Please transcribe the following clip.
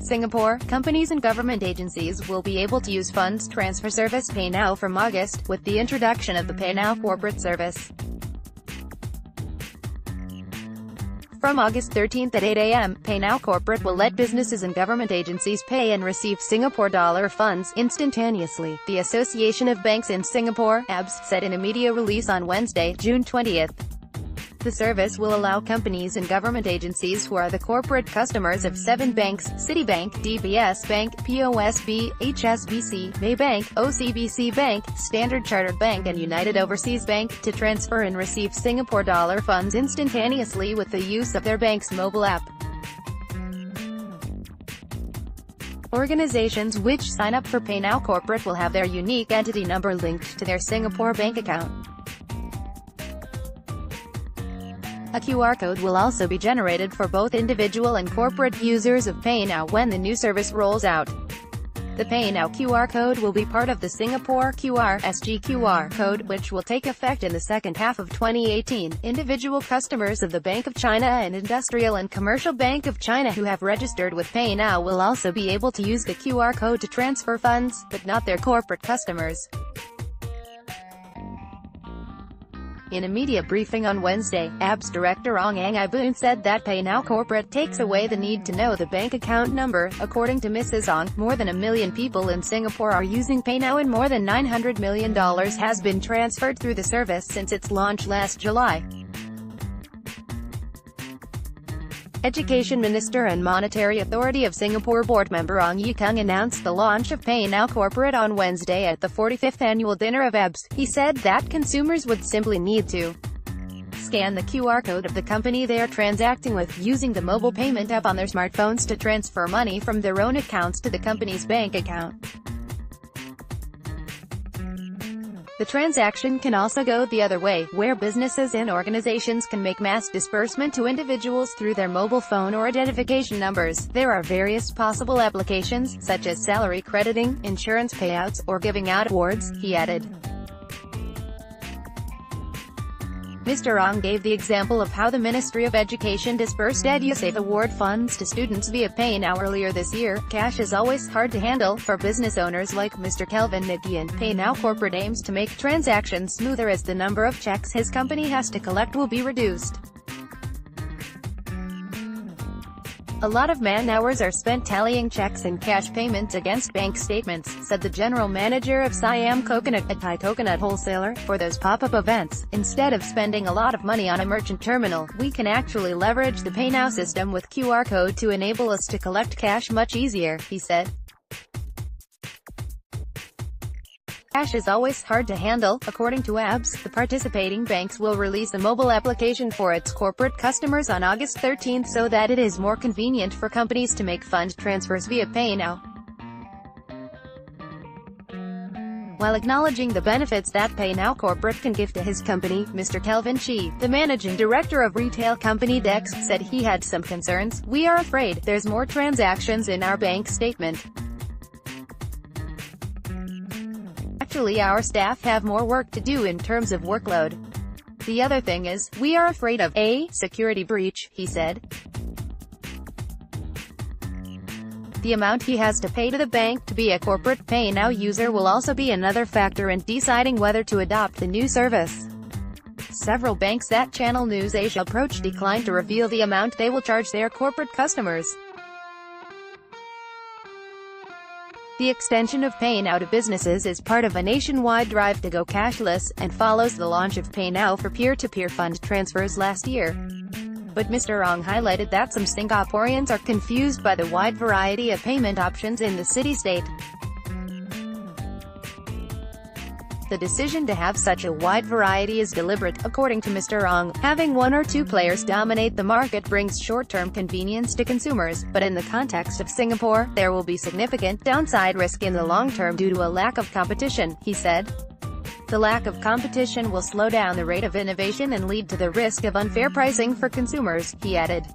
Singapore, companies and government agencies will be able to use funds transfer service PayNow from August, with the introduction of the PayNow Corporate service. From August 13 at 8 a.m., PayNow Corporate will let businesses and government agencies pay and receive Singapore dollar funds instantaneously, the Association of Banks in Singapore, ABS, said in a media release on Wednesday, June 20. The service will allow companies and government agencies who are the corporate customers of 7 banks, Citibank, DBS Bank, POSB, HSBC, Maybank, OCBC Bank, Standard Chartered Bank and United Overseas Bank, to transfer and receive Singapore dollar funds instantaneously with the use of their bank's mobile app. Organizations which sign up for PayNow Corporate will have their unique entity number linked to their Singapore bank account. A QR code will also be generated for both individual and corporate users of PayNow when the new service rolls out. The PayNow QR code will be part of the Singapore SGQR code, which will take effect in the second half of 2018. Individual customers of the Bank of China and Industrial and Commercial Bank of China who have registered with PayNow will also be able to use the QR code to transfer funds, but not their corporate customers. In a media briefing on Wednesday, ABS Director Ong Ang Ibun said that PayNow Corporate takes away the need to know the bank account number. According to Mrs. Ong, more than 1 million people in Singapore are using PayNow and more than $900 million has been transferred through the service since its launch last July. Education Minister and Monetary Authority of Singapore board member Ong Ye Kung announced the launch of PayNow Corporate on Wednesday at the 45th annual dinner of ABS. He said that consumers would simply need to scan the QR code of the company they are transacting with, using the mobile payment app on their smartphones to transfer money from their own accounts to the company's bank account. The transaction can also go the other way, where businesses and organizations can make mass disbursement to individuals through their mobile phone or identification numbers. There are various possible applications, such as salary crediting, insurance payouts, or giving out awards, he added. Mr. Ong gave the example of how the Ministry of Education dispersed EduSave award funds to students via PayNow earlier this year. Cash is always hard to handle for business owners like Mr. Kelvin Nikian. PayNow Corporate aims to make transactions smoother as the number of checks his company has to collect will be reduced. A lot of man-hours are spent tallying checks and cash payments against bank statements, said the general manager of Siam Coconut, a Thai coconut wholesaler. For those pop-up events, instead of spending a lot of money on a merchant terminal, we can actually leverage the PayNow system with QR code to enable us to collect cash much easier, he said. Cash is always hard to handle. According to ABS, the participating banks will release a mobile application for its corporate customers on August 13 so that it is more convenient for companies to make fund transfers via PayNow. While acknowledging the benefits that PayNow Corporate can give to his company, Mr. Kelvin Chi, the managing director of retail company Dex, said he had some concerns. "We are afraid there's more transactions in our bank statement. Actually, our staff have more work to do in terms of workload. The other thing is, we are afraid of a security breach," he said. The amount he has to pay to the bank to be a corporate PayNow user will also be another factor in deciding whether to adopt the new service. Several banks that Channel News Asia approached declined to reveal the amount they will charge their corporate customers. The extension of PayNow to businesses is part of a nationwide drive to go cashless, and follows the launch of PayNow for peer-to-peer fund transfers last year. But Mr. Ong highlighted that some Singaporeans are confused by the wide variety of payment options in the city-state. The decision to have such a wide variety is deliberate, according to Mr. Ong. Having one or two players dominate the market brings short-term convenience to consumers, but in the context of Singapore, there will be significant downside risk in the long term due to a lack of competition, he said. The lack of competition will slow down the rate of innovation and lead to the risk of unfair pricing for consumers, he added.